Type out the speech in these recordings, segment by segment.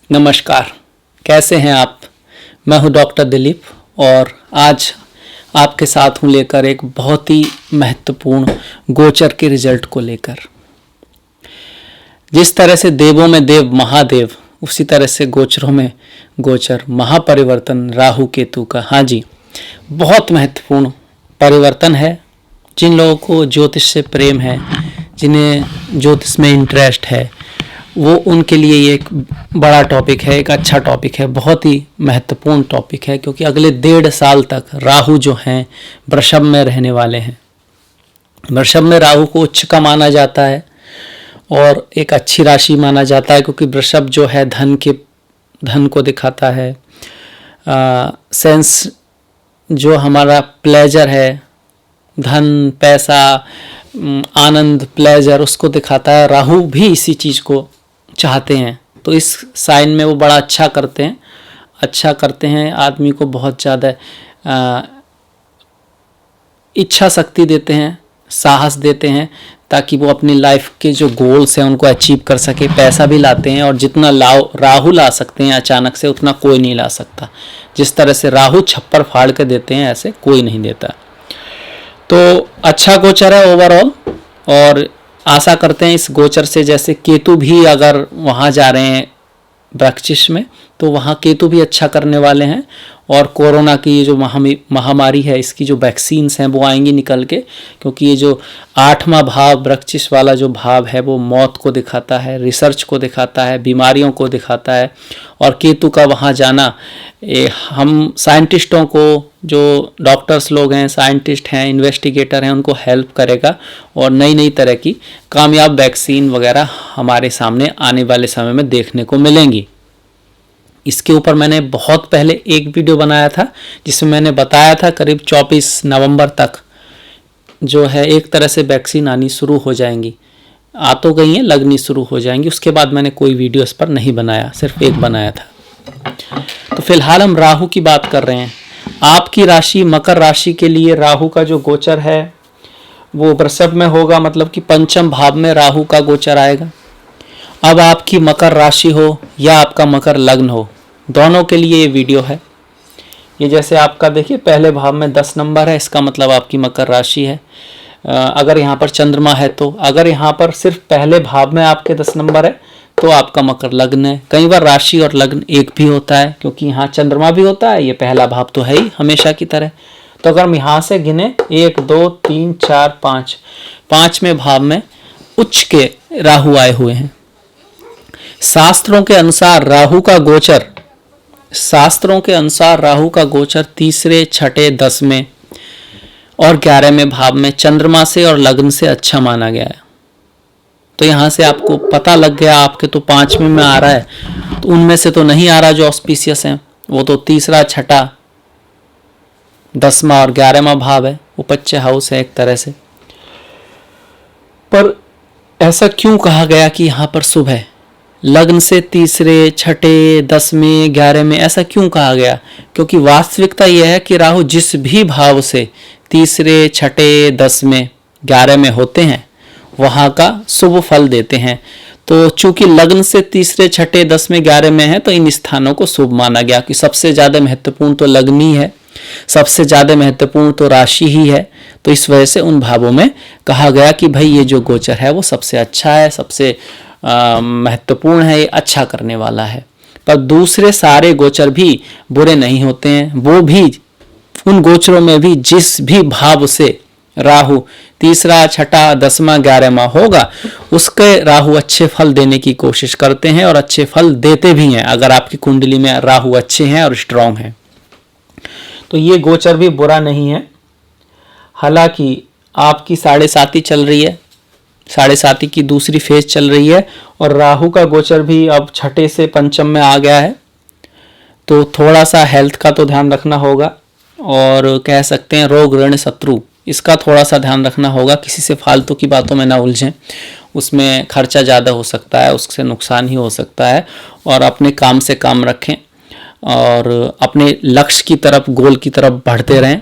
नमस्कार, कैसे हैं आप। मैं हूं डॉक्टर दिलीप और आज आपके साथ हूं लेकर एक बहुत ही महत्वपूर्ण गोचर के रिजल्ट को लेकर। जिस तरह से देवों में देव महादेव, उसी तरह से गोचरों में गोचर महापरिवर्तन राहु केतु का। हाँ जी, बहुत महत्वपूर्ण परिवर्तन है। जिन लोगों को ज्योतिष से प्रेम है, जिन्हें ज्योतिष में इंटरेस्ट है, वो उनके लिए ये एक बड़ा टॉपिक है, एक अच्छा टॉपिक है, बहुत ही महत्वपूर्ण टॉपिक है। क्योंकि अगले 1.5 साल तक राहु जो हैं वृषभ में रहने वाले हैं। वृषभ में राहु को उच्च का माना जाता है और एक अच्छी राशि माना जाता है, क्योंकि वृषभ जो है धन को दिखाता है। सेंस जो हमारा प्लेजर है, धन, पैसा, आनंद, प्लेजर, उसको दिखाता है। राहु भी इसी चीज़ को चाहते हैं, तो इस साइन में वो बड़ा अच्छा करते हैं। आदमी को बहुत ज़्यादा इच्छा शक्ति देते हैं, साहस देते हैं, ताकि वो अपनी लाइफ के जो गोल्स हैं उनको अचीव कर सके। पैसा भी लाते हैं, और जितना राहु ला सकते हैं अचानक से, उतना कोई नहीं ला सकता। जिस तरह से राहु छप्पर फाड़ के देते हैं, ऐसे कोई नहीं देता। तो अच्छा गोचर है ओवरऑल, और आशा करते हैं इस गोचर से, जैसे केतु भी अगर वहाँ जा रहे हैं वृश्चिक में, तो वहाँ केतु भी अच्छा करने वाले हैं। और कोरोना की ये जो महामारी है, इसकी जो वैक्सीन्स हैं वो आएंगी निकल के, क्योंकि ये जो 8वां भाव वृश्चिक वाला जो भाव है वो मौत को दिखाता है, रिसर्च को दिखाता है, बीमारियों को दिखाता है। और केतु का वहाँ जाना हम साइंटिस्टों को, जो डॉक्टर्स लोग हैं, साइंटिस्ट हैं, इन्वेस्टिगेटर हैं, उनको हेल्प करेगा और नई नई तरह की कामयाब वैक्सीन वगैरह हमारे सामने आने वाले समय में देखने को मिलेंगी। इसके ऊपर मैंने बहुत पहले एक वीडियो बनाया था, जिसमें मैंने बताया था करीब 24 नवंबर तक जो है एक तरह से वैक्सीन आनी शुरू हो जाएंगी। आ तो गई हैं, लगनी शुरू हो जाएंगी। उसके बाद मैंने कोई वीडियो इस पर नहीं बनाया, सिर्फ एक बनाया था। तो फिलहाल हम राहु की बात कर रहे हैं। आपकी राशि मकर राशि के लिए राहु का जो गोचर है वो वृषभ में होगा, मतलब कि पंचम भाव में राहु का गोचर आएगा। अब आपकी मकर राशि हो या आपका मकर लग्न हो, दोनों के लिए ये वीडियो है। ये जैसे आपका देखिए पहले भाव में 10 नंबर है, इसका मतलब आपकी मकर राशि है। अगर यहाँ पर चंद्रमा है, तो अगर यहाँ पर सिर्फ पहले भाव में आपके 10 नंबर है तो आपका मकर लग्न है। कई बार राशि और लग्न एक भी होता है, क्योंकि यहाँ चंद्रमा भी होता है, ये पहला भाव तो है ही हमेशा की तरह। तो अगर हम यहाँ से गिने 1 2 3 4 5, 5वें भाव में उच्च के राहु आए हुए हैं। शास्त्रों के अनुसार राहु का गोचर तीसरे, छठे, 10वें और 11वें भाव में चंद्रमा से और लग्न से अच्छा माना गया है। तो यहाँ से आपको पता लग गया, आपके तो 5वें में आ रहा है, तो उनमें से तो नहीं आ रहा जो ऑस्पिशियस हैं, वो तो तीसरा, छठा, 10वां और 11वां भाव है, वो उपच्य हाउस है एक तरह से। पर ऐसा क्यों कहा गया कि यहाँ पर शुभ है? लग्न से तीसरे, छठे, 10वें, 11वें, ऐसा क्यों कहा गया? क्योंकि वास्तविकता यह है कि राहु जिस भी भाव से तीसरे, छठे, 10वें, 11वें होते हैं वहाँ का शुभ फल देते हैं। तो चूंकि लग्न से तीसरे, छठे, 10वें, 11वें है, तो इन स्थानों को शुभ माना गया कि सबसे ज़्यादा महत्वपूर्ण तो लग्न ही है, सबसे ज़्यादा महत्वपूर्ण तो राशि ही है। तो इस वजह से उन भावों में कहा गया कि भाई ये जो गोचर है वो सबसे अच्छा है, सबसे महत्वपूर्ण है, ये अच्छा करने वाला है। पर दूसरे सारे गोचर भी बुरे नहीं होते हैं। वो भी उन गोचरों में भी जिस भी भाव से राहु तीसरा, छठा, 10वां, 11वां होगा, उसके राहु अच्छे फल देने की कोशिश करते हैं और अच्छे फल देते भी हैं, अगर आपकी कुंडली में राहु अच्छे हैं और स्ट्रांग हैं। तो ये गोचर भी बुरा नहीं है। हालांकि आपकी 7.5 चल रही है, 7.5 की दूसरी फेज चल रही है, और राहु का गोचर भी अब छठे से पंचम में आ गया है। तो थोड़ा सा हेल्थ का तो ध्यान रखना होगा, और कह सकते हैं रोग, ऋण, शत्रु, इसका थोड़ा सा ध्यान रखना होगा। किसी से फालतू की बातों में ना उलझें, उसमें खर्चा ज़्यादा हो सकता है, उससे नुकसान ही हो सकता है। और अपने काम से काम रखें और अपने लक्ष्य की तरफ, गोल की तरफ बढ़ते रहें।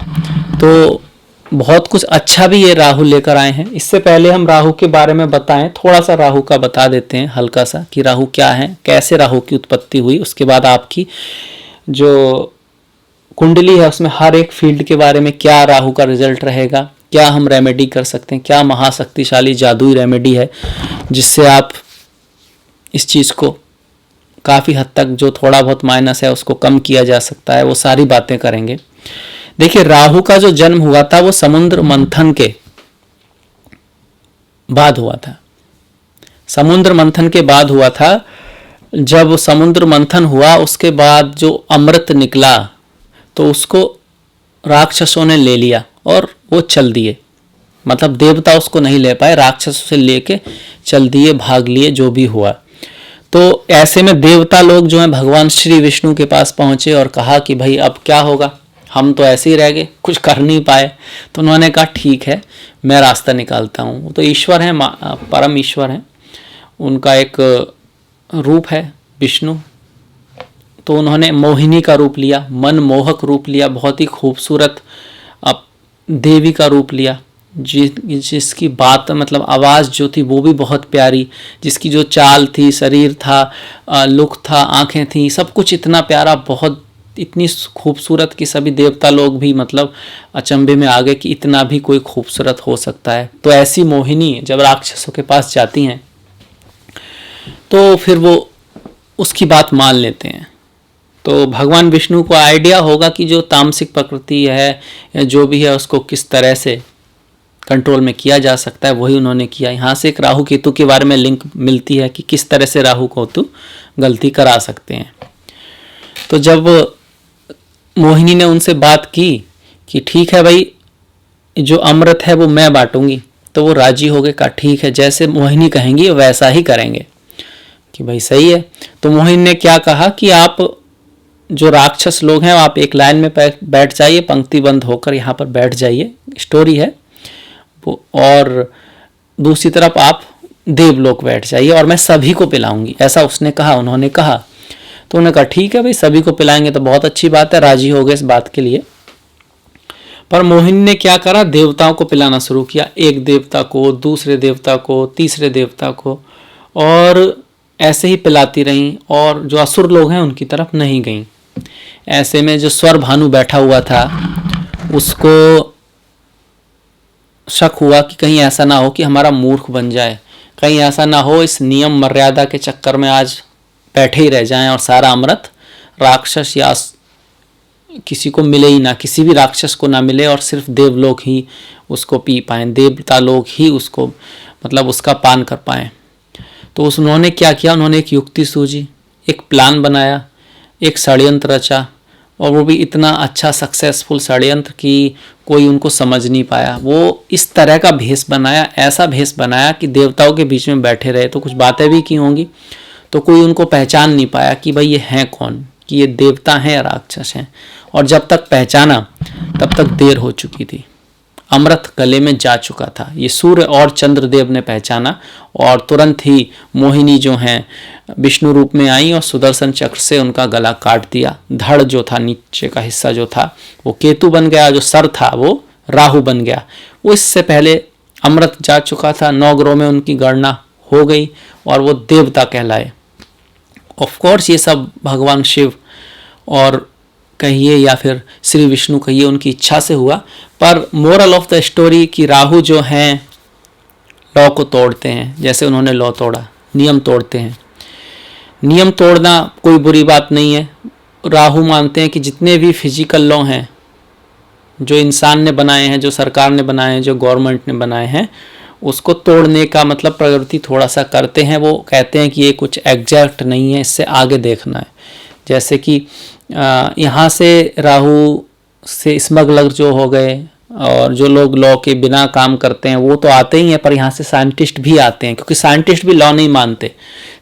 तो बहुत कुछ अच्छा भी ये राहु लेकर आए हैं। इससे पहले हम राहु के बारे में बताएं, थोड़ा सा राहु का बता देते हैं हल्का सा कि राहु क्या है, कैसे राहु की उत्पत्ति हुई। उसके बाद आपकी जो कुंडली है उसमें हर एक फील्ड के बारे में क्या राहु का रिजल्ट रहेगा, क्या हम रेमेडी कर सकते हैं, क्या महाशक्तिशाली जादुई रेमेडी है जिससे आप इस चीज़ को काफ़ी हद तक जो थोड़ा बहुत माइनस है उसको कम किया जा सकता है, वो सारी बातें करेंगे। देखिए, राहु का जो जन्म हुआ था वो समुद्र मंथन के बाद हुआ था। समुद्र मंथन के बाद हुआ था। जब समुद्र मंथन हुआ उसके बाद जो अमृत निकला तो उसको राक्षसों ने ले लिया और वो चल दिए, मतलब देवता उसको नहीं ले पाए, राक्षसों से लेके चल दिए, भाग लिए, जो भी हुआ। तो ऐसे में देवता लोग जो हैं भगवान श्री विष्णु के पास पहुंचे और कहा कि भाई अब क्या होगा, हम तो ऐसे ही रह गए, कुछ कर नहीं पाए। तो उन्होंने कहा ठीक है, मैं रास्ता निकालता हूँ। वो तो ईश्वर हैं, परम ईश्वर हैं, उनका एक रूप है विष्णु। तो उन्होंने मोहिनी का रूप लिया, मनमोहक रूप लिया, बहुत ही खूबसूरत देवी का रूप लिया, जिसकी बात मतलब आवाज़ जो थी वो भी बहुत प्यारी, जिसकी जो चाल थी, शरीर था, लुक था, आंखें थी, सब कुछ इतना प्यारा, बहुत इतनी खूबसूरत कि सभी देवता लोग भी मतलब अचंभे में आ गए कि इतना भी कोई खूबसूरत हो सकता है। तो ऐसी मोहिनी जब राक्षसों के पास जाती हैं तो फिर वो उसकी बात मान लेते हैं। तो भगवान विष्णु को आइडिया होगा कि जो तामसिक प्रकृति है या जो भी है उसको किस तरह से कंट्रोल में किया जा सकता है, वही उन्होंने किया। यहाँ से एक राहु केतु के बारे में लिंक मिलती है कि किस तरह से राहु केतु गलती करा सकते हैं। तो जब मोहिनी ने उनसे बात की कि ठीक है भाई, जो अमृत है वो मैं बांटूंगी, तो वो राजी हो गए, कहा ठीक है, जैसे मोहिनी कहेंगी वैसा ही करेंगे। कि भाई सही है। तो मोहिनी ने क्या कहा कि आप जो राक्षस लोग हैं आप एक लाइन में बैठ जाइए, पंक्तिबंद होकर यहाँ पर बैठ जाइए, स्टोरी है वो, और दूसरी तरफ आप देवलोक बैठ जाइए और मैं सभी को पिलाऊंगी, ऐसा उसने कहा, उन्होंने कहा। तो उन्होंने कहा ठीक है भाई, सभी को पिलाएंगे तो बहुत अच्छी बात है, राजी हो गए इस बात के लिए। पर मोहिनी ने क्या करा, देवताओं को पिलाना शुरू किया, एक देवता को, दूसरे देवता को, तीसरे देवता को, और ऐसे ही पिलाती रहीं, और जो असुर लोग हैं उनकी तरफ नहीं गईं। ऐसे में जो स्वर भानु बैठा हुआ था उसको शक हुआ कि कहीं ऐसा ना हो कि हमारा मूर्ख बन जाए, कहीं ऐसा ना हो इस नियम मर्यादा के चक्कर में आज बैठे ही रह जाएं और सारा अमृत राक्षस या किसी को मिले ही ना, किसी भी राक्षस को ना मिले और सिर्फ देवलोक ही उसको पी पाएं, देवता लोग ही उसको मतलब उसका पान कर पाएं। तो उन्होंने क्या किया, उन्होंने एक युक्ति सूझी, एक प्लान बनाया, एक षड्यंत्र रचा, और वो भी इतना अच्छा सक्सेसफुल षड्यंत्र कि कोई उनको समझ नहीं पाया। वो इस तरह का भेष बनाया, ऐसा भेष बनाया कि देवताओं के बीच में बैठे रहे तो कुछ बातें भी की होंगी, तो कोई उनको पहचान नहीं पाया कि भाई ये हैं कौन, कि ये देवता हैं या राक्षस हैं। और जब तक पहचाना तब तक देर हो चुकी थी, अमृत गले में जा चुका था। ये सूर्य और चंद्रदेव ने पहचाना और तुरंत ही मोहिनी जो हैं विष्णु रूप में आई और सुदर्शन चक्र से उनका गला काट दिया। धड़ जो था, नीचे का हिस्सा जो था वो केतु बन गया, जो सर था वो राहु बन गया। वो इससे पहले अमृत जा चुका था, 9 ग्रहों में उनकी गणना हो गई और वो देवता कहलाए। ऑफ कोर्स ये सब भगवान शिव और कहिए या फिर श्री विष्णु कहिए उनकी इच्छा से हुआ। पर मोरल ऑफ द स्टोरी कि राहु जो हैं लॉ को तोड़ते हैं, जैसे उन्होंने लॉ तोड़ा, नियम तोड़ते हैं। नियम तोड़ना कोई बुरी बात नहीं है। राहु मानते हैं कि जितने भी फिजिकल लॉ हैं जो इंसान ने बनाए हैं, जो सरकार ने बनाए हैं, जो गवर्नमेंट ने बनाए हैं, उसको तोड़ने का मतलब प्रवृत्ति थोड़ा सा करते हैं। वो कहते हैं कि ये कुछ एग्जैक्ट नहीं है, इससे आगे देखना है। जैसे कि यहाँ से राहु से स्मगलर जो हो गए और जो लोग लॉ के बिना काम करते हैं वो तो आते ही हैं, पर यहाँ से साइंटिस्ट भी आते हैं, क्योंकि साइंटिस्ट भी लॉ नहीं मानते।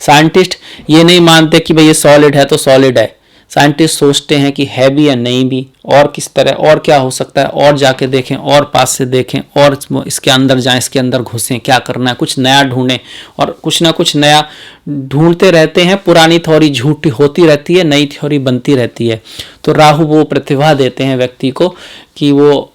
साइंटिस्ट ये नहीं मानते कि भाई ये सॉलिड है तो सॉलिड है। साइंटिस्ट सोचते हैं कि है भी या नहीं भी, और किस तरह, और क्या हो सकता है, और जाके देखें, और पास से देखें, और इसके अंदर जाएं, इसके अंदर घुसें, क्या करना है, कुछ नया ढूंढें, और कुछ ना कुछ नया ढूंढते रहते हैं। पुरानी थ्योरी झूठी होती रहती है, नई थ्योरी बनती रहती है। तो राहु वो प्रतिभा देते हैं व्यक्ति को कि वो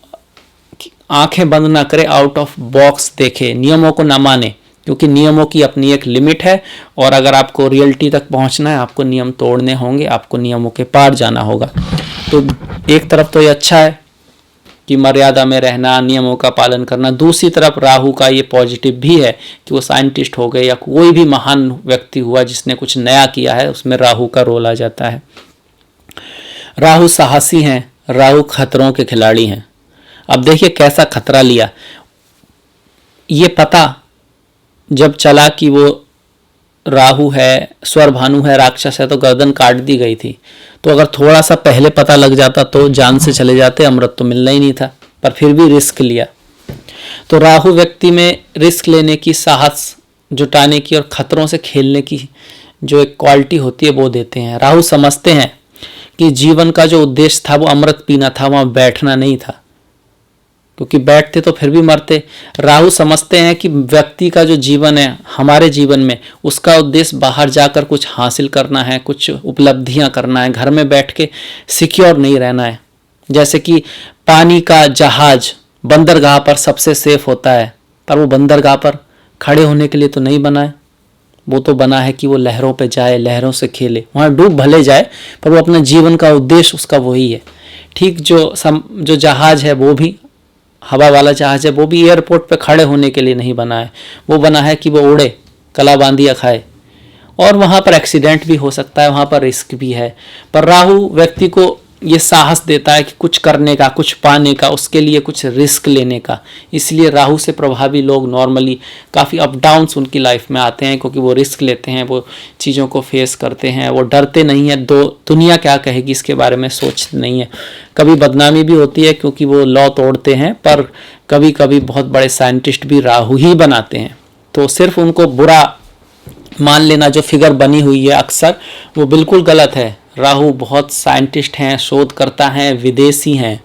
आंखें बंद ना करे, आउट ऑफ बॉक्स देखे, नियमों को ना माने, क्योंकि नियमों की अपनी एक लिमिट है और अगर आपको रियलिटी तक पहुंचना है आपको नियम तोड़ने होंगे, आपको नियमों के पार जाना होगा। तो एक तरफ तो ये अच्छा है कि मर्यादा में रहना, नियमों का पालन करना। दूसरी तरफ राहु का ये पॉजिटिव भी है कि वो साइंटिस्ट हो गए या कोई भी महान व्यक्ति हुआ जिसने कुछ नया किया है, उसमें राहु का रोल आ जाता है। राहु साहसी हैं, राहु खतरों के खिलाड़ी हैं। अब देखिए कैसा खतरा लिया। ये पता जब चला कि वो राहु है, स्वरभानु है, राक्षस है, तो गर्दन काट दी गई थी। तो अगर थोड़ा सा पहले पता लग जाता तो जान से चले जाते, अमृत तो मिलना ही नहीं था, पर फिर भी रिस्क लिया। तो राहु व्यक्ति में रिस्क लेने की, साहस जुटाने की और खतरों से खेलने की जो एक क्वालिटी होती है वो देते हैं। राहु समझते हैं कि जीवन का जो उद्देश्य था वो अमृत पीना था, वहाँ बैठना नहीं था, क्योंकि बैठते तो फिर भी मरते। राहु समझते हैं कि व्यक्ति का जो जीवन है हमारे जीवन में, उसका उद्देश्य बाहर जाकर कुछ हासिल करना है, कुछ उपलब्धियां करना है, घर में बैठ के सिक्योर नहीं रहना है। जैसे कि पानी का जहाज बंदरगाह पर सबसे सेफ होता है, पर वो बंदरगाह पर खड़े होने के लिए तो नहीं बना है, वो तो बना है कि वो लहरों पे जाए, लहरों से खेले, वहाँ डूब भले जाए, पर वो अपने जीवन का उद्देश्य उसका वही है। ठीक जो जहाज है वो भी, हवा वाला जहाज है, वो भी एयरपोर्ट पे खड़े होने के लिए नहीं बना है, वो बना है कि वो उड़े, कलाबांदियाँ खाए, और वहाँ पर एक्सीडेंट भी हो सकता है, वहाँ पर रिस्क भी है। पर राहु व्यक्ति को ये साहस देता है कि कुछ करने का, कुछ पाने का, उसके लिए कुछ रिस्क लेने का। इसलिए राहु से प्रभावी लोग नॉर्मली काफ़ी अप डाउन्स उनकी लाइफ में आते हैं, क्योंकि वो रिस्क लेते हैं, वो चीज़ों को फेस करते हैं, वो डरते नहीं हैं, दुनिया क्या कहेगी इसके बारे में सोचते नहीं है। कभी बदनामी भी होती है क्योंकि वो लॉ तोड़ते हैं, पर कभी कभी बहुत बड़े साइंटिस्ट भी राहु ही बनाते हैं। तो सिर्फ उनको बुरा मान लेना जो फिगर बनी हुई है अक्सर, वो बिल्कुल गलत है। राहु बहुत साइंटिस्ट हैं, शोधकर्ता हैं, विदेशी हैं,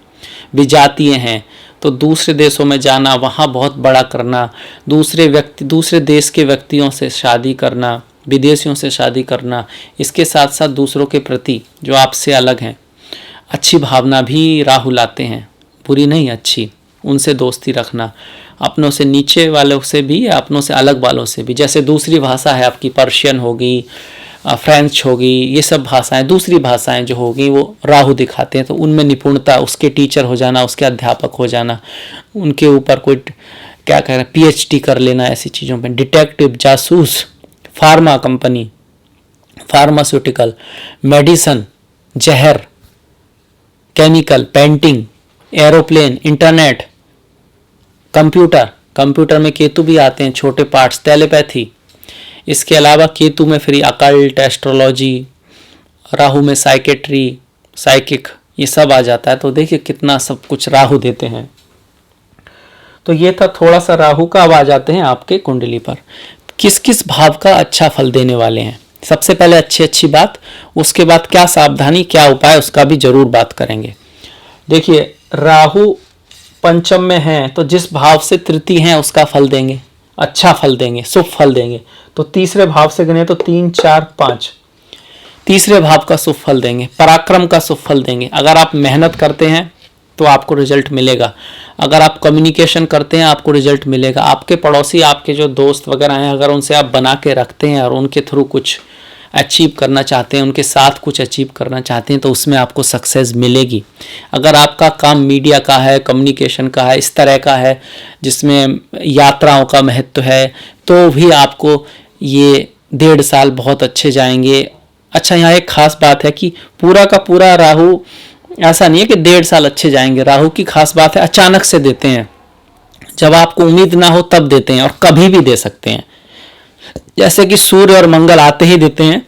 विजातीय हैं। तो दूसरे देशों में जाना, वहाँ बहुत बड़ा करना, दूसरे देश के व्यक्तियों से शादी करना, विदेशियों से शादी करना, इसके साथ साथ दूसरों के प्रति जो आपसे अलग हैं अच्छी भावना भी राहु लाते हैं, बुरी नहीं अच्छी। उनसे दोस्ती रखना, अपनों से नीचे वालों से भी, अपनों से अलग वालों से भी। जैसे दूसरी भाषा है आपकी, पर्शियन होगी, फ्रेंच होगी, ये सब भाषाएं, दूसरी भाषाएं जो होगी वो राहु दिखाते हैं। तो उनमें निपुणता, उसके टीचर हो जाना, उसके अध्यापक हो जाना, उनके ऊपर कोई क्या कह रहे हैं PhD कर लेना ऐसी चीज़ों पे। डिटेक्टिव, जासूस, फार्मा कंपनी, फार्मास्यूटिकल, मेडिसन, जहर, chemical, painting, aeroplane, internet, computer में केतु भी आते हैं, छोटे पार्ट्स, टेलीपैथी। इसके अलावा केतु में फिर अकल्ट, एस्ट्रोलॉजी, राहु में साइकेट्री, साइकिक, ये सब आ जाता है। तो देखिए कितना सब कुछ राहु देते हैं। तो ये था थोड़ा सा राहु का। अब आ जाते हैं आपके कुंडली पर, किस किस भाव का अच्छा फल देने वाले हैं। सबसे पहले अच्छी बात, उसके बाद क्या सावधानी, क्या उपाय, उसका भी जरूर बात करेंगे। देखिए राहु पंचम में है तो जिस भाव से तृतीय है उसका फल देंगे, अच्छा फल देंगे, शुभ फल देंगे। तो तीसरे भाव से गिने तो 3, 4, 5, तीसरे भाव का शुभ फल देंगे, पराक्रम का शुभ फल देंगे। अगर आप मेहनत करते हैं तो आपको रिजल्ट मिलेगा, अगर आप कम्युनिकेशन करते हैं आपको रिजल्ट मिलेगा। आपके पड़ोसी, आपके जो दोस्त वगैरह हैं, अगर उनसे आप बना के रखते हैं और उनके थ्रू कुछ अचीव करना चाहते हैं, उनके साथ कुछ अचीव करना चाहते हैं, तो उसमें आपको सक्सेस मिलेगी। अगर आपका काम मीडिया का है, कम्युनिकेशन का है, इस तरह का है जिसमें यात्राओं का महत्व है, तो भी आपको ये 1.5 साल बहुत अच्छे जाएंगे। अच्छा, यहाँ एक खास बात है कि पूरा का पूरा राहु ऐसा नहीं है कि 1.5 साल अच्छे जाएंगे। राहु की खास बात है अचानक से देते हैं, जब आपको उम्मीद ना हो तब देते हैं, और कभी भी दे सकते हैं। जैसे कि सूर्य और मंगल आते ही देते हैं,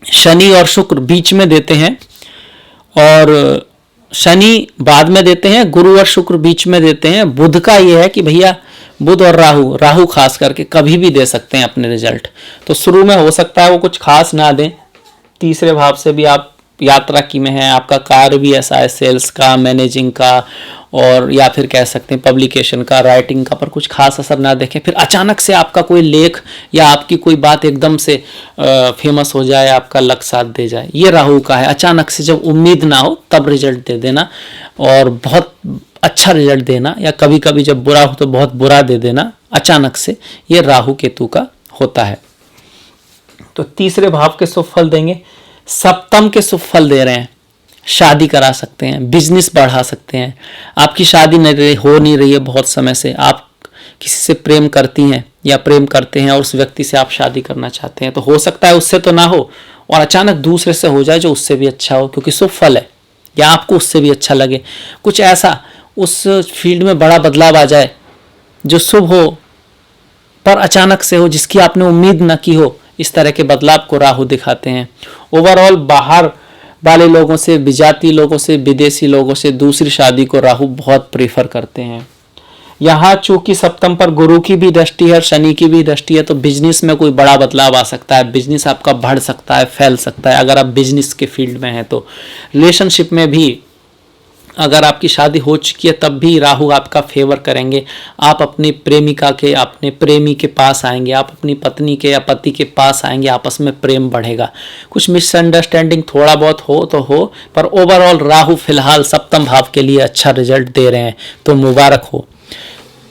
शनि और शुक्र बीच में देते हैं, और शनि बाद में देते हैं, गुरु और शुक्र बीच में देते हैं। बुध का ये है कि भैया बुध और राहु खास करके कभी भी दे सकते हैं अपने रिजल्ट। तो शुरू में हो सकता है वो कुछ खास ना दें, तीसरे भाव से भी आप यात्रा की में है, आपका कार्य भी ऐसा है, सेल्स का, मैनेजिंग का, और या फिर कह सकते हैं पब्लिकेशन का, राइटिंग का, पर कुछ खास असर ना देखें, फिर अचानक से आपका कोई लेख या आपकी कोई बात एकदम से फेमस हो जाए, आपका लक साथ दे जाए, ये राहु का है। अचानक से जब उम्मीद ना हो तब रिजल्ट दे देना, और बहुत अच्छा रिजल्ट देना, या कभी कभी जब बुरा हो तो बहुत बुरा दे देना अचानक से, ये राहु केतु का होता है। तो तीसरे भाव के शुभ फल देंगे, सप्तम के शुभ फल दे रहे हैं, शादी करा सकते हैं, बिजनेस बढ़ा सकते हैं। आपकी शादी हो नहीं रही है बहुत समय से, आप किसी से प्रेम करती हैं या प्रेम करते हैं और उस व्यक्ति से आप शादी करना चाहते हैं, तो हो सकता है उससे तो ना हो और अचानक दूसरे से हो जाए जो उससे भी अच्छा हो, क्योंकि शुभ फल है, या आपको उससे भी अच्छा लगे, कुछ ऐसा उस फील्ड में बड़ा बदलाव आ जाए जो शुभ हो पर अचानक से हो, जिसकी आपने उम्मीद न की हो। इस तरह के बदलाव को राहु दिखाते हैं। ओवरऑल बाहर वाले लोगों से, विजातीय लोगों से, विदेशी लोगों से दूसरी शादी को राहु बहुत प्रीफर करते हैं। यहाँ चूंकि सप्तम पर गुरु की भी दृष्टि है, शनि की भी दृष्टि है, तो बिजनेस में कोई बड़ा बदलाव आ सकता है, बिजनेस आपका बढ़ सकता है, फैल सकता है अगर आप बिजनेस के फील्ड में हैं तो। रिलेशनशिप में भी अगर आपकी शादी हो चुकी है तब भी राहु आपका फेवर करेंगे, आप अपनी प्रेमिका के, अपने प्रेमी के पास आएंगे, आप अपनी पत्नी के या पति के पास आएंगे, आपस में प्रेम बढ़ेगा। कुछ मिसअंडरस्टैंडिंग थोड़ा बहुत हो तो हो, पर ओवरऑल राहु फिलहाल सप्तम भाव के लिए अच्छा रिजल्ट दे रहे हैं, तो मुबारक हो।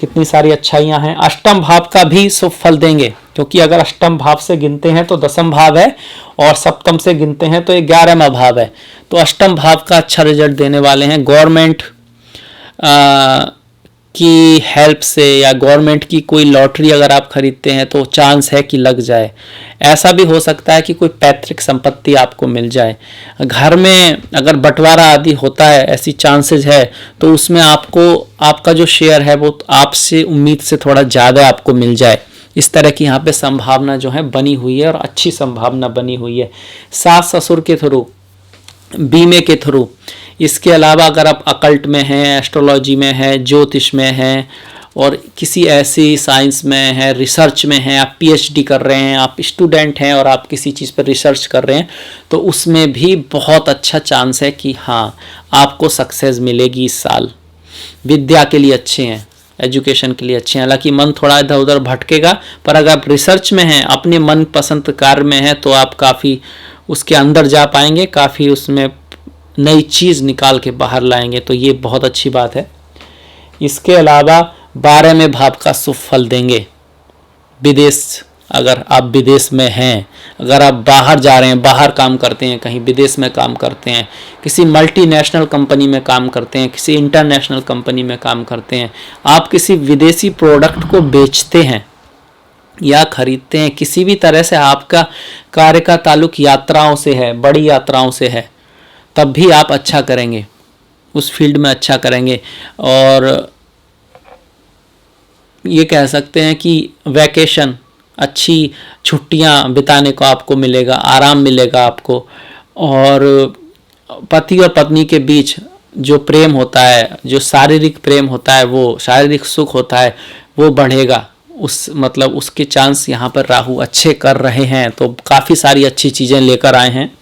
कितनी सारी अच्छाइयां हैं। अष्टम भाव का भी शुभ फल देंगे, क्योंकि अगर अष्टम भाव से गिनते हैं तो दसम भाव है और सप्तम से गिनते हैं तो 11वां भाव है, तो अष्टम भाव का अच्छा रिजल्ट देने वाले हैं। गवर्नमेंट की हेल्प से या गवर्नमेंट की कोई लॉटरी अगर आप खरीदते हैं तो चांस है कि लग जाए। ऐसा भी हो सकता है कि कोई पैतृक संपत्ति आपको मिल जाए। घर में अगर बंटवारा आदि होता है, ऐसी चांसेस है, तो उसमें आपको आपका जो शेयर है वो आपसे उम्मीद से थोड़ा ज़्यादा आपको मिल जाए। इस तरह की यहाँ पे संभावना जो है बनी हुई है और अच्छी संभावना बनी हुई है। सास ससुर के थ्रू, बीमे के थ्रू, इसके अलावा अगर आप अकल्ट में हैं, एस्ट्रोलॉजी में हैं, ज्योतिष में हैं और किसी ऐसी साइंस में हैं, रिसर्च में हैं, आप पीएचडी कर रहे हैं, आप स्टूडेंट हैं और आप किसी चीज़ पर रिसर्च कर रहे हैं, तो उसमें भी बहुत अच्छा चांस है कि हाँ आपको सक्सेस मिलेगी इस साल। विद्या के लिए अच्छे हैं, एजुकेशन के लिए अच्छे हैं, हालांकि मन थोड़ा इधर उधर भटकेगा, पर अगर आप रिसर्च में हैं, अपने मन पसंद कार्य में हैं, तो आप काफ़ी उसके अंदर जा पाएंगे, काफ़ी उसमें नई चीज़ निकाल के बाहर लाएंगे, तो ये बहुत अच्छी बात है। इसके अलावा 12वें भाव का शुभ फल देंगे। विदेश, अगर आप विदेश में हैं, अगर आप बाहर जा रहे हैं, बाहर काम करते हैं, कहीं विदेश में काम करते हैं, किसी मल्टीनेशनल कंपनी में काम करते हैं, किसी इंटरनेशनल कंपनी में काम करते हैं, आप किसी विदेशी प्रोडक्ट को बेचते हैं या खरीदते हैं, किसी भी तरह से आपका कार्य का ताल्लुक यात्राओं से है, बड़ी यात्राओं से है, तब भी आप अच्छा करेंगे, उस फील्ड में अच्छा करेंगे। और ये कह सकते हैं कि वैकेशन, अच्छी छुट्टियां बिताने को आपको मिलेगा, आराम मिलेगा आपको। और पति और पत्नी के बीच जो प्रेम होता है, जो शारीरिक प्रेम होता है, वो शारीरिक सुख होता है, वो बढ़ेगा। उस मतलब उसके चांस यहाँ पर राहु अच्छे कर रहे हैं, तो काफ़ी सारी अच्छी चीज़ें लेकर आए हैं।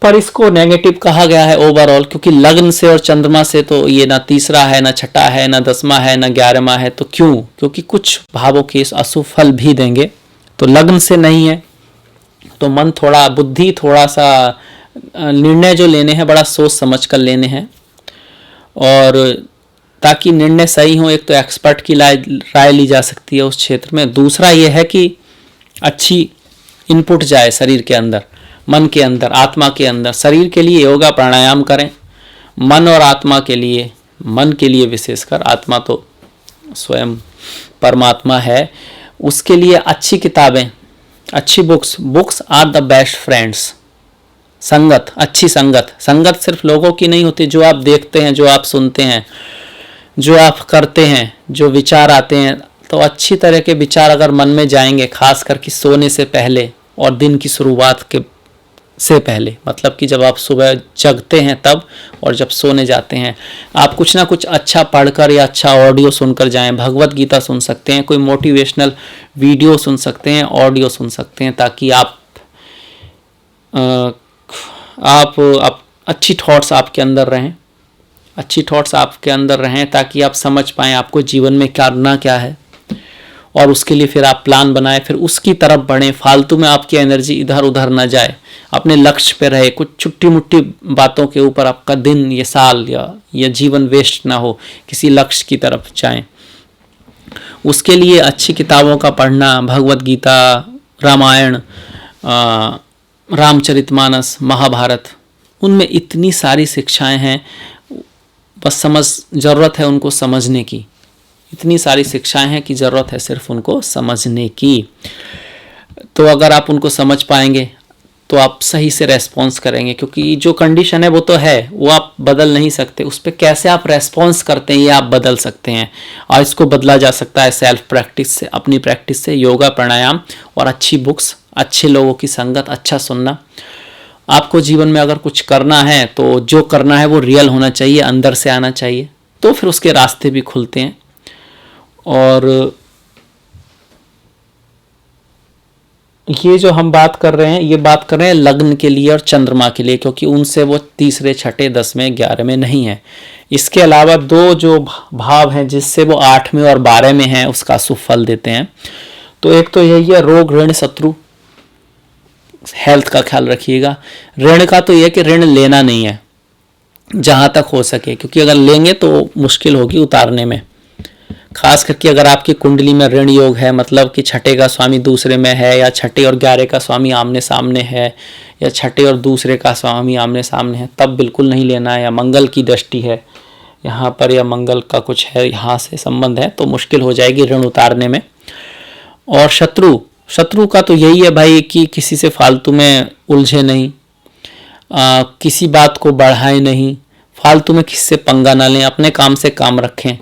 पर इसको नेगेटिव कहा गया है ओवरऑल, क्योंकि लग्न से और चंद्रमा से तो ये ना तीसरा है, ना छठा है, ना 10वां है, ना 11वां है। तो क्यों? क्योंकि कुछ भावों के अशुभ फल भी देंगे। तो लग्न से नहीं है तो मन थोड़ा, बुद्धि थोड़ा सा, निर्णय जो लेने हैं बड़ा सोच समझ कर लेने हैं, और ताकि निर्णय सही हो। एक तो एक्सपर्ट की राय ली जा सकती है उस क्षेत्र में, दूसरा ये है कि अच्छी इनपुट जाए शरीर के अंदर, मन के अंदर, आत्मा के अंदर। शरीर के लिए योगा प्राणायाम करें, मन और आत्मा के लिए, मन के लिए विशेषकर, आत्मा तो स्वयं परमात्मा है, उसके लिए अच्छी किताबें, अच्छी books are the best friends. संगत, अच्छी संगत, संगत सिर्फ लोगों की नहीं होती, जो आप देखते हैं, जो आप सुनते हैं, जो आप करते हैं, जो विचार आते हैं, तो अच्छी तरह के विचार अगर मन में जाएंगे, खास करके सोने से पहले और दिन की शुरुआत के से पहले, मतलब कि जब आप सुबह जगते हैं तब, और जब सोने जाते हैं, आप कुछ ना कुछ अच्छा पढ़कर या अच्छा ऑडियो सुनकर जाएं। भगवत गीता सुन सकते हैं, कोई मोटिवेशनल वीडियो सुन सकते हैं, ऑडियो सुन सकते हैं, ताकि आप अच्छी थॉट्स आपके अंदर रहें, अच्छी थॉट्स आपके अंदर रहें, ताकि आप समझ पाएँ आपको जीवन में करना क्या है। और उसके लिए फिर आप प्लान बनाएं, फिर उसकी तरफ बढ़ें। फालतू में आपकी एनर्जी इधर उधर ना जाए, अपने लक्ष्य पे रहे। कुछ छुट्टी मुट्टी बातों के ऊपर आपका दिन, ये साल या जीवन वेस्ट ना हो, किसी लक्ष्य की तरफ जाएं। उसके लिए अच्छी किताबों का पढ़ना, भगवत गीता, रामायण, रामचरितमानस, महाभारत, उनमें इतनी सारी शिक्षाएं हैं, बस ज़रूरत है उनको समझने की। इतनी सारी शिक्षाएं हैं कि ज़रूरत है सिर्फ उनको समझने की। तो अगर आप उनको समझ पाएंगे तो आप सही से रेस्पॉन्स करेंगे, क्योंकि जो कंडीशन है वो तो है, वो आप बदल नहीं सकते। उस पर कैसे आप रेस्पॉन्स करते हैं ये आप बदल सकते हैं, और इसको बदला जा सकता है सेल्फ प्रैक्टिस से, अपनी प्रैक्टिस से, योगा, प्राणायाम और अच्छी बुक्स, अच्छे लोगों की संगत, अच्छा सुनना। आपको जीवन में अगर कुछ करना है तो जो करना है वो रियल होना चाहिए, अंदर से आना चाहिए, तो फिर उसके रास्ते भी खुलते हैं। और ये जो हम बात कर रहे हैं, ये बात कर रहे हैं लग्न के लिए और चंद्रमा के लिए, क्योंकि उनसे वो तीसरे, छठे, 10वें, 11वें नहीं है। इसके अलावा दो जो भाव हैं जिससे वो 8वें और 12वें में हैं, उसका सुफल देते हैं। तो एक तो यही है रोग, ऋण, शत्रु, हेल्थ का ख्याल रखिएगा। ऋण का तो यह कि ऋण लेना नहीं है जहाँ तक हो सके, क्योंकि अगर लेंगे तो मुश्किल होगी उतारने में। खास करके अगर आपकी कुंडली में ऋण योग है, मतलब कि छठे का स्वामी दूसरे में है, या छठे और 11 का स्वामी आमने सामने है, या छठे और दूसरे का स्वामी आमने सामने है, तब बिल्कुल नहीं लेना है। या मंगल की दृष्टि है यहाँ पर, या मंगल का कुछ है यहाँ से संबंध है, तो मुश्किल हो जाएगी ऋण उतारने में। और शत्रु का तो यही है भाई कि किसी से फालतू में उलझे नहीं, किसी बात को बढ़ाए नहीं, फालतू में किसी से पंगा ना लें, अपने काम से काम रखें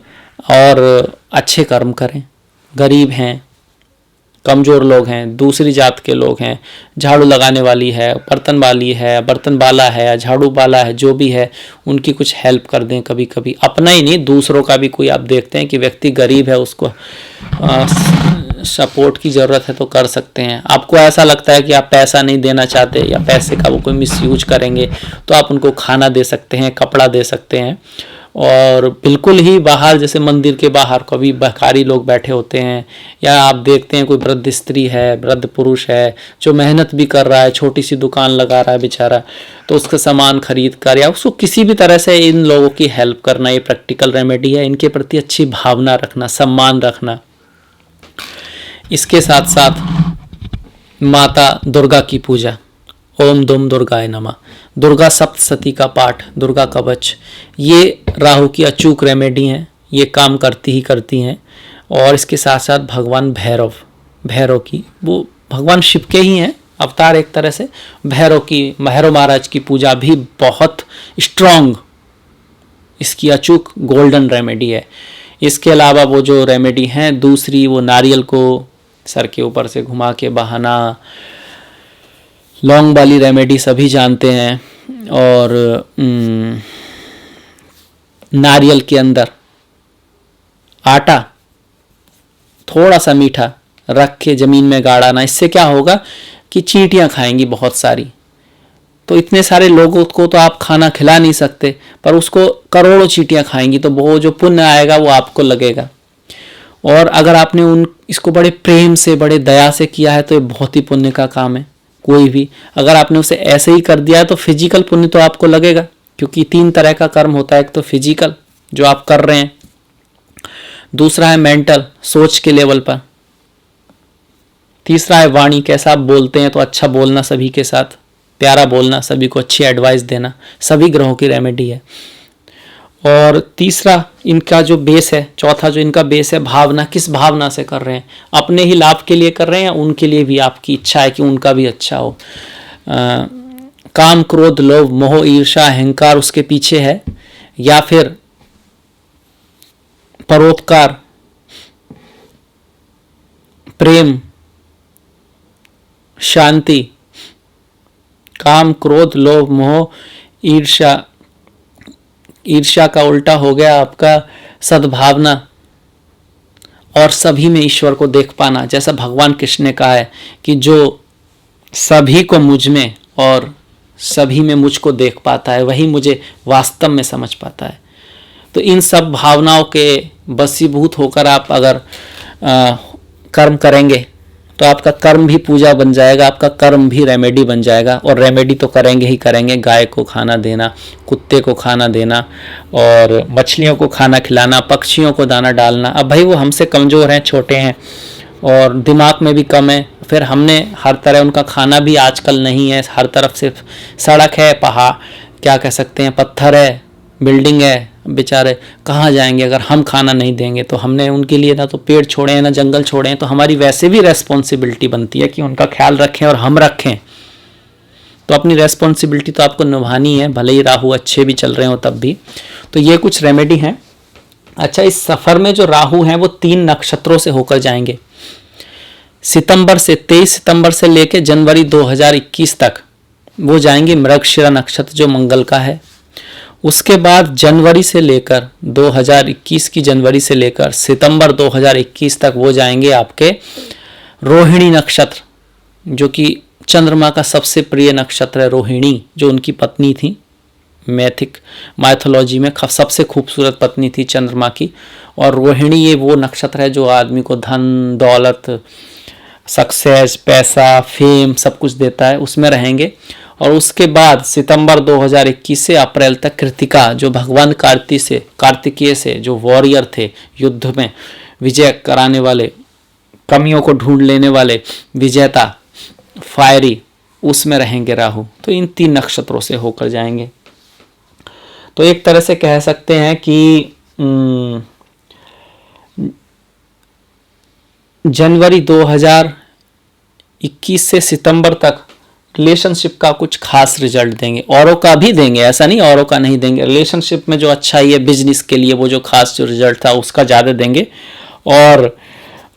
और अच्छे कर्म करें। गरीब हैं, कमज़ोर लोग हैं, दूसरी जात के लोग हैं, झाड़ू लगाने वाली है, बर्तन वाली है, बर्तन वाला है, या झाड़ू वाला है, जो भी है, उनकी कुछ हेल्प कर दें कभी कभी। अपना ही नहीं, दूसरों का भी। कोई आप देखते हैं कि व्यक्ति गरीब है, उसको सपोर्ट की ज़रूरत है तो कर सकते हैं। आपको ऐसा लगता है कि आप पैसा नहीं देना चाहते या पैसे का वो कोई मिसयूज करेंगे, तो आप उनको खाना दे सकते हैं, कपड़ा दे सकते हैं। और बिल्कुल ही बाहर, जैसे मंदिर के बाहर कभी भिखारी लोग बैठे होते हैं, या आप देखते हैं कोई वृद्ध स्त्री है, वृद्ध पुरुष है जो मेहनत भी कर रहा है, छोटी सी दुकान लगा रहा है बेचारा, तो उसका सामान खरीद कर या उसको किसी भी तरह से इन लोगों की हेल्प करना, ये प्रैक्टिकल रेमेडी है। इनके प्रति अच्छी भावना रखना, सम्मान रखना। इसके साथ साथ माता दुर्गा की पूजा, ओम दुम दुर्गाय नमः, दुर्गा सप्तशती का पाठ, दुर्गा कवच, ये राहु की अचूक रेमेडी हैं, ये काम करती ही करती हैं। और इसके साथ साथ भगवान भैरव की, वो भगवान शिव के ही हैं अवतार एक तरह से। भैरव महाराज की पूजा भी बहुत स्ट्रॉन्ग, इसकी अचूक गोल्डन रेमेडी है। इसके अलावा वो जो रेमेडी हैं दूसरी, वो नारियल को सर के ऊपर से घुमा के बहाना, लौंग वाली रेमेडी सभी जानते हैं। और नारियल के अंदर आटा थोड़ा सा मीठा रख के ज़मीन में गाड़ाना, इससे क्या होगा कि चींटियाँ खाएंगी बहुत सारी। तो इतने सारे लोगों को तो आप खाना खिला नहीं सकते, पर उसको करोड़ों चींटियाँ खाएंगी, तो वो जो पुण्य आएगा वो आपको लगेगा। और अगर आपने इसको बड़े प्रेम से, बड़े दया से किया है तो ये बहुत ही पुण्य का काम है। कोई भी अगर आपने उसे ऐसे ही कर दिया है तो फिजिकल पुण्य तो आपको लगेगा, क्योंकि 3 तरह का कर्म होता है। एक तो फिजिकल जो आप कर रहे हैं, दूसरा है मेंटल, सोच के लेवल पर, तीसरा है वाणी, कैसा आप बोलते हैं, तो अच्छा बोलना, सभी के साथ प्यारा बोलना, सभी को अच्छी एडवाइस देना, सभी ग्रहों की रेमेडी है। और तीसरा इनका जो बेस है, चौथा जो इनका बेस है, भावना, किस भावना से कर रहे हैं, अपने ही लाभ के लिए कर रहे हैं या उनके लिए भी आपकी इच्छा है कि उनका भी अच्छा हो। काम, क्रोध, लोभ, मोह, ईर्ष्या, अहंकार उसके पीछे है, या फिर परोपकार, प्रेम, शांति। काम, क्रोध, लोभ, मोह, ईर्ष्या, ईर्ष्या का उल्टा हो गया आपका सद्भावना, और सभी में ईश्वर को देख पाना। जैसा भगवान कृष्ण ने कहा है कि जो सभी को मुझ में और सभी में मुझको देख पाता है, वही मुझे वास्तव में समझ पाता है। तो इन सब भावनाओं के वशीभूत होकर आप अगर कर्म करेंगे तो आपका कर्म भी पूजा बन जाएगा, आपका कर्म भी रेमेडी बन जाएगा। और रेमेडी तो करेंगे ही करेंगे, गाय को खाना देना, कुत्ते को खाना देना और मछलियों को खाना खिलाना, पक्षियों को दाना डालना। अब भाई वो हमसे कमज़ोर हैं, छोटे हैं और दिमाग में भी कम है, फिर हमने हर तरह उनका खाना भी आजकल नहीं है, हर तरफ सिर्फ सड़क है, पहाड़ क्या कह सकते हैं, पत्थर है, बिल्डिंग है, बेचारे कहाँ जाएंगे अगर हम खाना नहीं देंगे। तो हमने उनके लिए ना तो पेड़ छोड़े हैं ना जंगल छोड़े हैं, तो हमारी वैसे भी रेस्पॉन्सिबिलिटी बनती है कि उनका ख्याल रखें और हम रखें। तो अपनी रेस्पॉन्सिबिलिटी तो आपको निभानी है, भले ही राहु अच्छे भी चल रहे हो तब भी। तो ये कुछ रेमेडी हैं। अच्छा, इस सफ़र में जो राहु हैं वो 3 नक्षत्रों से होकर जाएंगे। सितंबर से 23 सितंबर से लेकर जनवरी 2021 तक वो जाएंगे मृगशिरा नक्षत्र जो मंगल का है। उसके बाद जनवरी से लेकर 2021 की जनवरी से लेकर सितंबर 2021 तक वो जाएंगे आपके रोहिणी नक्षत्र, जो कि चंद्रमा का सबसे प्रिय नक्षत्र है। रोहिणी जो उनकी पत्नी थी, माइथोलॉजी में सबसे खूबसूरत पत्नी थी चंद्रमा की। और रोहिणी ये वो नक्षत्र है जो आदमी को धन दौलत, सक्सेस, पैसा, फेम सब कुछ देता है, उसमें रहेंगे। और उसके बाद सितंबर 2021 से अप्रैल तक कृतिका जो भगवान कार्तिकेय से जो वॉरियर थे, युद्ध में विजय कराने वाले, कमियों को ढूंढ लेने वाले विजेता, फायरी, उसमें रहेंगे राहु। तो इन 3 नक्षत्रों से होकर जाएंगे। तो एक तरह से कह सकते हैं कि जनवरी 2021 से सितंबर तक रिलेशनशिप का कुछ खास रिजल्ट देंगे। औरों का भी देंगे, ऐसा नहीं औरों का नहीं देंगे। रिलेशनशिप में जो अच्छा ही है बिजनेस के लिए, वो जो खास जो रिजल्ट था उसका ज़्यादा देंगे। और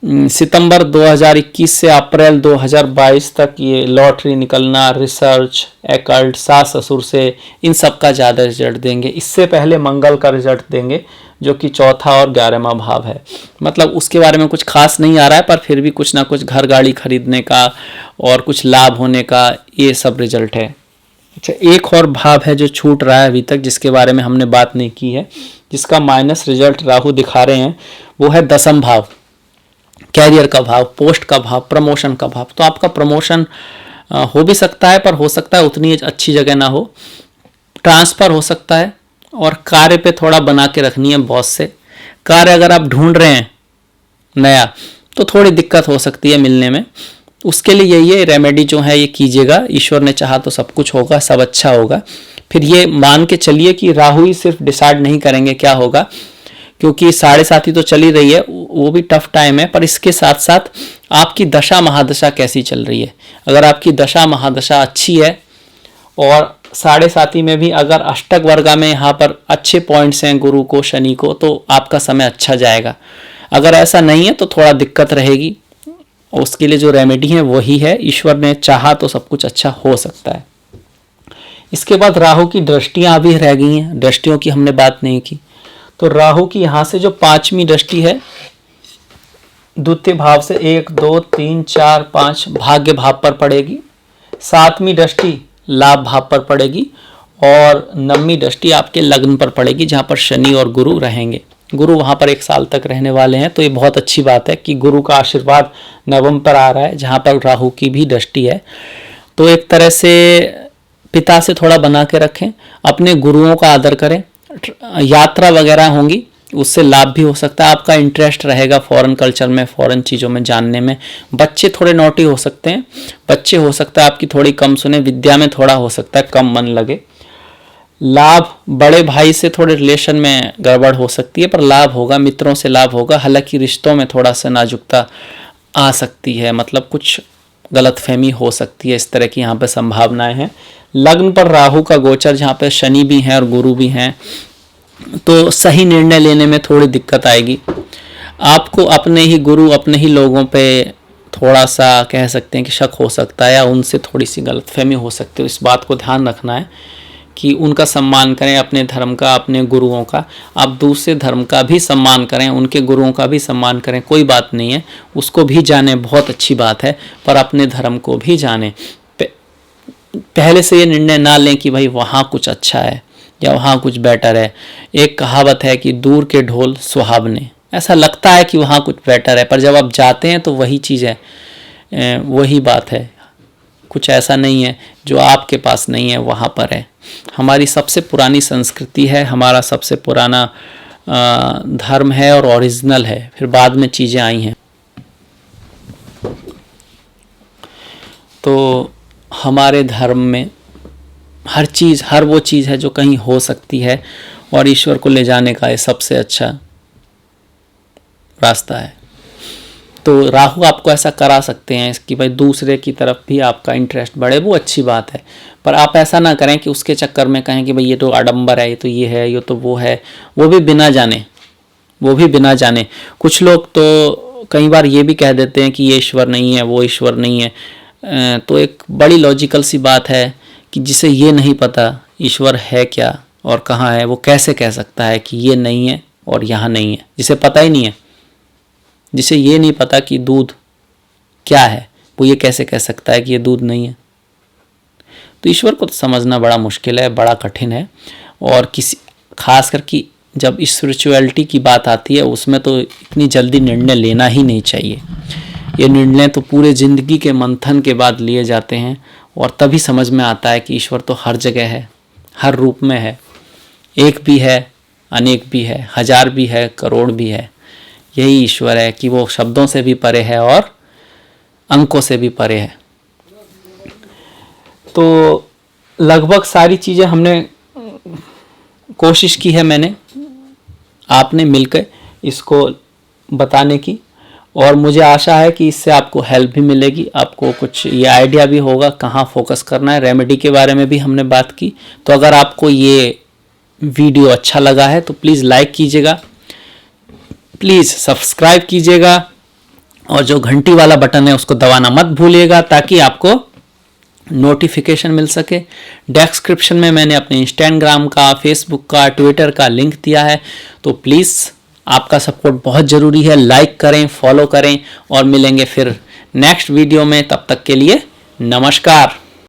सितंबर 2021 से अप्रैल 2022 तक ये लॉटरी निकलना, रिसर्च, एकल्ट, सास ससुर से, इन सब का ज़्यादा रिजल्ट देंगे। इससे पहले मंगल का रिजल्ट देंगे जो कि चौथा और 11वां भाव है। मतलब उसके बारे में कुछ खास नहीं आ रहा है, पर फिर भी कुछ ना कुछ घर गाड़ी खरीदने का और कुछ लाभ होने का ये सब रिजल्ट है। अच्छा, एक और भाव है जो छूट रहा है अभी तक, जिसके बारे में हमने बात नहीं की है, जिसका माइनस रिजल्ट राहु दिखा रहे हैं, वो है 10वां भाव, कैरियर का भाव, पोस्ट का भाव, प्रमोशन का भाव। तो आपका प्रमोशन हो भी सकता है, पर हो सकता है उतनी अच्छी जगह ना हो, ट्रांसफ़र हो सकता है। और कार्य पे थोड़ा बना के रखनी है बॉस से। कार्य अगर आप ढूंढ रहे हैं नया तो थोड़ी दिक्कत हो सकती है मिलने में। उसके लिए ये रेमेडी जो है ये कीजिएगा, ईश्वर ने चाहा तो सब कुछ होगा, सब अच्छा होगा। फिर ये मान के चलिए कि राहु ही सिर्फ डिसाइड नहीं करेंगे क्या होगा, क्योंकि 7.5 तो चल ही रही है, वो भी टफ टाइम है, पर इसके साथ साथ आपकी दशा महादशा कैसी चल रही है। अगर आपकी दशा महादशा अच्छी है और 7.5 में भी अगर अष्टक वर्गा में यहाँ पर अच्छे पॉइंट्स हैं गुरु को, शनि को, तो आपका समय अच्छा जाएगा। अगर ऐसा नहीं है तो थोड़ा दिक्कत रहेगी। उसके लिए जो रेमेडी है वही है, ईश्वर ने चाहा तो सब कुछ अच्छा हो सकता है। इसके बाद राहु की दृष्टियाँ अभी रह गई हैं, दृष्टियों की हमने बात नहीं की। तो राहु की यहाँ से जो 5वीं दृष्टि है द्वितीय भाव से 1 2 3 4 5 भाग्य भाव पर पड़ेगी। 7वीं दृष्टि लाभ भाव पर पड़ेगी और 9वीं दृष्टि आपके लग्न पर पड़ेगी, जहाँ पर शनि और गुरु रहेंगे। गुरु वहाँ पर 1 साल तक रहने वाले हैं, तो ये बहुत अच्छी बात है कि गुरु का आशीर्वाद नवम पर आ रहा है, जहाँ पर राहु की भी दृष्टि है। तो एक तरह से पिता से थोड़ा बना के रखें, अपने गुरुओं का आदर करें। यात्रा वगैरह होंगी, उससे लाभ भी हो सकता है। आपका इंटरेस्ट रहेगा फॉरेन कल्चर में, फॉरेन चीज़ों में जानने में। बच्चे थोड़े नोटी हो सकते हैं, बच्चे हो सकता है आपकी थोड़ी कम सुने, विद्या में थोड़ा हो सकता है कम मन लगे। लाभ बड़े भाई से थोड़े रिलेशन में गड़बड़ हो सकती है, पर लाभ होगा, मित्रों से लाभ होगा। हालांकि रिश्तों में थोड़ा सा नाजुकता आ सकती है, मतलब कुछ गलतफहमी हो सकती है, इस तरह की यहाँ पे संभावनाएं हैं। लग्न पर राहु का गोचर, जहाँ पे शनि भी हैं और गुरु भी हैं, तो सही निर्णय लेने में थोड़ी दिक्कत आएगी। आपको अपने ही गुरु, अपने ही लोगों पे थोड़ा सा कह सकते हैं कि शक हो सकता है, या उनसे थोड़ी सी गलतफहमी हो सकती है। इस बात को ध्यान रखना है कि उनका सम्मान करें, अपने धर्म का, अपने गुरुओं का। आप दूसरे धर्म का भी सम्मान करें, उनके गुरुओं का भी सम्मान करें, कोई बात नहीं है, उसको भी जाने, बहुत अच्छी बात है, पर अपने धर्म को भी जाने। पहले से ये निर्णय ना लें कि भाई वहाँ कुछ अच्छा है या वहाँ कुछ बेटर है। एक कहावत है कि दूर के ढोल सुहावने, ऐसा लगता है कि वहाँ कुछ बेटर है, पर जब आप जाते हैं तो वही चीज़ है, वही बात है। कुछ ऐसा नहीं है जो आपके पास नहीं है वहाँ पर है। हमारी सबसे पुरानी संस्कृति है, हमारा सबसे पुराना धर्म है और ओरिजिनल है, फिर बाद में चीज़ें आई हैं। तो हमारे धर्म में हर चीज़, हर वो चीज़ है जो कहीं हो सकती है और ईश्वर को ले जाने का ये सबसे अच्छा रास्ता है। तो राहु आपको ऐसा करा सकते हैं कि भाई दूसरे की तरफ भी आपका इंटरेस्ट बढ़े, वो अच्छी बात है, पर आप ऐसा ना करें कि उसके चक्कर में कहें कि भाई ये तो आडंबर है, ये तो ये है, ये तो वो है, वो भी बिना जाने। कुछ लोग तो कई बार ये भी कह देते हैं कि ये ईश्वर नहीं है, वो ईश्वर नहीं है। तो एक बड़ी लॉजिकल सी बात है कि जिसे ये नहीं पता ईश्वर है क्या और कहाँ है, वो कैसे कह सकता है कि ये नहीं है और यहाँ नहीं है। जिसे पता ही नहीं है, जिसे ये नहीं पता कि दूध क्या है, वो ये कैसे कह सकता है कि ये दूध नहीं है। तो ईश्वर को तो समझना बड़ा मुश्किल है, बड़ा कठिन है। और किसी खास करके जब स्पिरिचुअलिटी की बात आती है उसमें तो इतनी जल्दी निर्णय लेना ही नहीं चाहिए। ये निर्णय तो पूरे ज़िंदगी के मंथन के बाद लिए जाते हैं और तभी समझ में आता है कि ईश्वर तो हर जगह है, हर रूप में है, एक भी है, अनेक भी है, हजार भी है, करोड़ भी है। यही ईश्वर है कि वो शब्दों से भी परे है और अंकों से भी परे है। तो लगभग सारी चीज़ें हमने कोशिश की है, मैंने आपने मिलकर इसको बताने की, और मुझे आशा है कि इससे आपको हेल्प भी मिलेगी, आपको कुछ ये आइडिया भी होगा कहाँ फोकस करना है। रेमेडी के बारे में भी हमने बात की। तो अगर आपको ये वीडियो अच्छा लगा है तो प्लीज़ लाइक कीजिएगा, प्लीज़ सब्सक्राइब कीजिएगा और जो घंटी वाला बटन है उसको दबाना मत भूलिएगा ताकि आपको नोटिफिकेशन मिल सके। डिस्क्रिप्शन में मैंने अपने इंस्टाग्राम का, फेसबुक का, ट्विटर का लिंक दिया है, तो प्लीज़ आपका सपोर्ट बहुत ज़रूरी है। लाइक करें, फॉलो करें और मिलेंगे फिर नेक्स्ट वीडियो में। तब तक के लिए नमस्कार।